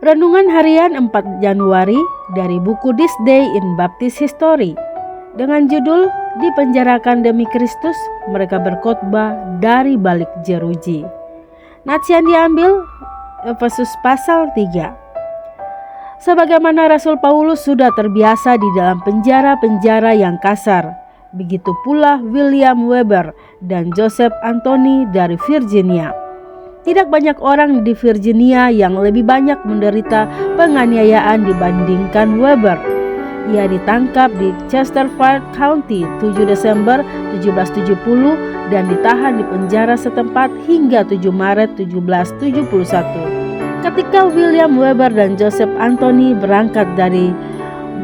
Renungan Harian 4 Januari dari buku This Day in Baptist History dengan judul Dipenjarakan demi Kristus, mereka berkhotbah dari balik jeruji. Nats yang diambil Efesus pasal 3. Sebagaimana Rasul Paulus sudah terbiasa di dalam penjara-penjara yang kasar, begitu pula William Weber dan Joseph Anthony dari Virginia. Tidak banyak orang di Virginia yang lebih banyak menderita penganiayaan dibandingkan Weber. Ia ditangkap di Chesterfield County 7 Desember 1770 dan ditahan di penjara setempat hingga 7 Maret 1771. Ketika William Weber dan Joseph Anthony berangkat dari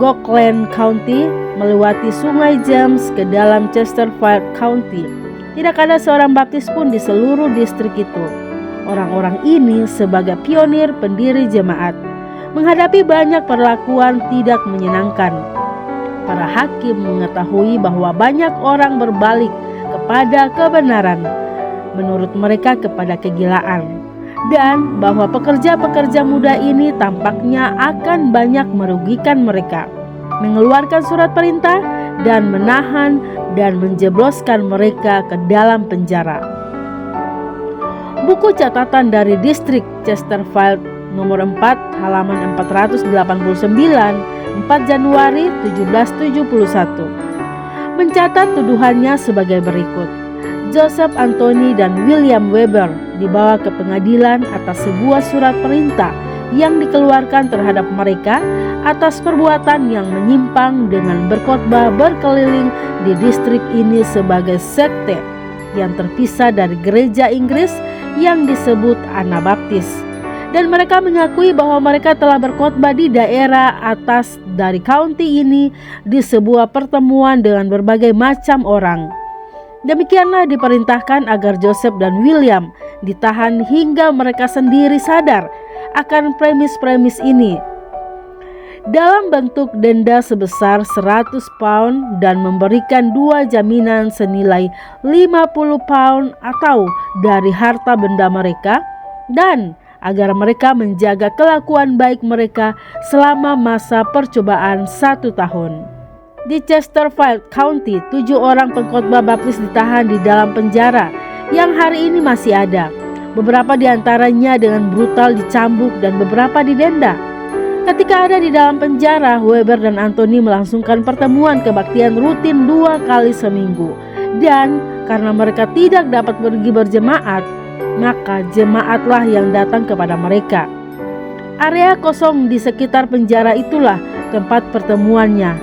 Gokland County melewati Sungai James ke dalam Chesterfield County, tidak ada seorang baptis pun di seluruh distrik itu. Orang-orang ini sebagai pionir pendiri jemaat menghadapi banyak perlakuan tidak menyenangkan. Para hakim mengetahui bahwa banyak orang berbalik kepada kebenaran, menurut mereka kepada kegilaan, dan bahwa pekerja-pekerja muda ini tampaknya akan banyak merugikan mereka, mengeluarkan surat perintah dan menahan dan menjebloskan mereka ke dalam penjara. Buku catatan dari distrik Chesterfield nomor 4 halaman 489 4 Januari 1771 mencatat tuduhannya sebagai berikut. Joseph Anthony dan William Weber dibawa ke pengadilan atas sebuah surat perintah yang dikeluarkan terhadap mereka atas perbuatan yang menyimpang dengan berkhotbah berkeliling di distrik ini sebagai sekte yang terpisah dari gereja Inggris yang disebut Anabaptis. Dan mereka mengakui bahwa mereka telah berkhotbah di daerah atas dari county ini di sebuah pertemuan dengan berbagai macam orang. Demikianlah diperintahkan agar Joseph dan William ditahan hingga mereka sendiri sadar akan premis-premis ini dalam bentuk denda sebesar 100 pound dan memberikan 2 jaminan senilai 50 pound atau dari harta benda mereka, dan agar mereka menjaga kelakuan baik mereka selama masa percobaan 1 tahun. Di Chesterfield County, 7 orang pengkhotbah baptis ditahan di dalam penjara yang hari ini masih ada. Beberapa di antaranya dengan brutal dicambuk dan beberapa didenda. Ketika ada di dalam penjara, Weber dan Anthony melangsungkan pertemuan kebaktian rutin 2 kali seminggu. Dan karena mereka tidak dapat pergi berjemaat, maka jemaatlah yang datang kepada mereka. Area kosong di sekitar penjara itulah tempat pertemuannya,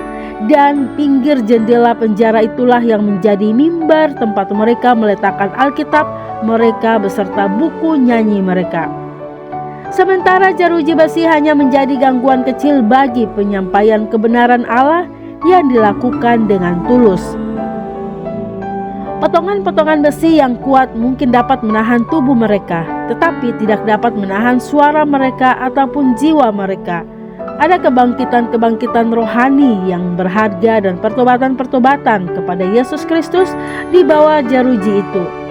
dan pinggir jendela penjara itulah yang menjadi mimbar tempat mereka meletakkan Alkitab mereka beserta buku nyanyi mereka. Sementara jeruji besi hanya menjadi gangguan kecil bagi penyampaian kebenaran Allah yang dilakukan dengan tulus. Potongan-potongan besi yang kuat mungkin dapat menahan tubuh mereka, tetapi tidak dapat menahan suara mereka ataupun jiwa mereka. Ada kebangkitan-kebangkitan rohani yang berharga dan pertobatan-pertobatan kepada Yesus Kristus di bawah jeruji itu.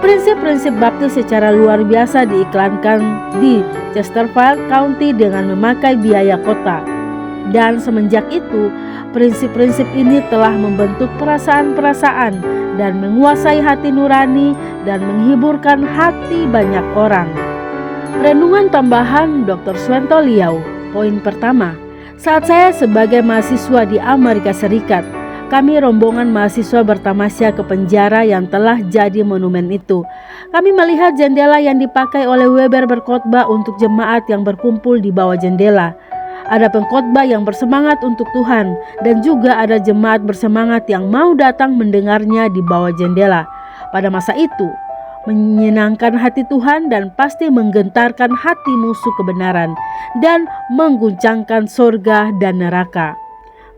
Prinsip-prinsip baptis secara luar biasa diiklankan di Chesterfield County dengan memakai biaya kota. Dan semenjak itu, prinsip-prinsip ini telah membentuk perasaan-perasaan dan menguasai hati nurani dan menghiburkan hati banyak orang. Renungan tambahan Dr. Swento Liau. Poin pertama, saat saya sebagai mahasiswa di Amerika Serikat, kami rombongan mahasiswa bertamasya ke penjara yang telah jadi monumen itu. Kami melihat jendela yang dipakai oleh Weber berkhotbah untuk jemaat yang berkumpul di bawah jendela. Ada pengkhotbah yang bersemangat untuk Tuhan, dan juga ada jemaat bersemangat yang mau datang mendengarnya di bawah jendela. Pada masa itu, menyenangkan hati Tuhan dan pasti menggentarkan hati musuh kebenaran dan mengguncangkan surga dan neraka.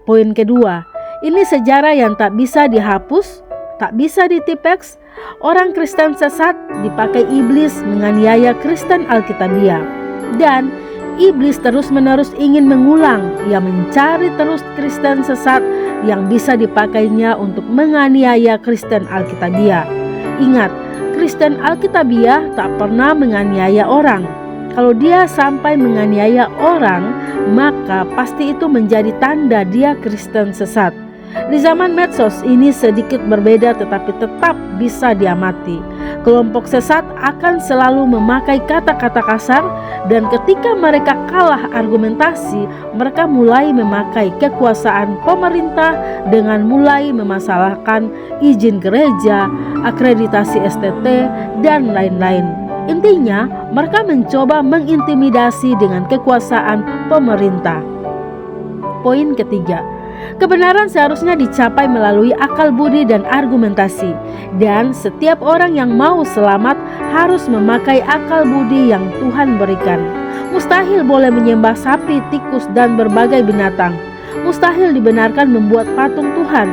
Poin kedua, ini sejarah yang tak bisa dihapus, tak bisa ditipeks. Orang Kristen sesat dipakai iblis menganiaya Kristen Alkitabiah, dan iblis terus-menerus ingin mengulang. Ia mencari terus Kristen sesat yang bisa dipakainya untuk menganiaya Kristen Alkitabiah. Ingat, Kristen Alkitabiah tak pernah menganiaya orang. Kalau dia sampai menganiaya orang, maka pasti itu menjadi tanda dia Kristen sesat. Di zaman medsos ini sedikit berbeda tetapi tetap bisa diamati. Kelompok sesat akan selalu memakai kata-kata kasar dan ketika mereka kalah argumentasi, mereka mulai memakai kekuasaan pemerintah dengan mulai memasalahkan izin gereja, akreditasi STT, dan lain-lain. Intinya, mereka mencoba mengintimidasi dengan kekuasaan pemerintah. Poin ketiga, kebenaran seharusnya dicapai melalui akal budi dan argumentasi. Dan setiap orang yang mau selamat harus memakai akal budi yang Tuhan berikan. Mustahil boleh menyembah sapi, tikus, dan berbagai binatang. Mustahil dibenarkan membuat patung Tuhan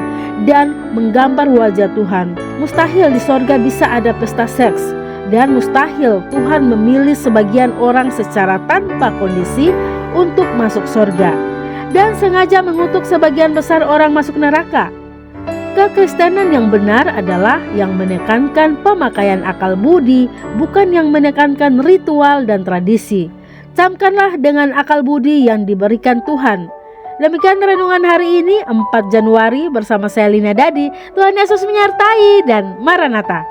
dan menggambar wajah Tuhan. Mustahil di sorga bisa ada pesta seks. Dan mustahil Tuhan memilih sebagian orang secara tanpa kondisi untuk masuk sorga dan sengaja mengutuk sebagian besar orang masuk neraka. Kekristenan yang benar adalah yang menekankan pemakaian akal budi, bukan yang menekankan ritual dan tradisi. Camkanlah dengan akal budi yang diberikan Tuhan. Demikian renungan hari ini 4 Januari bersama saya Lina Dadi. Tuhan Yesus menyertai dan Maranatha.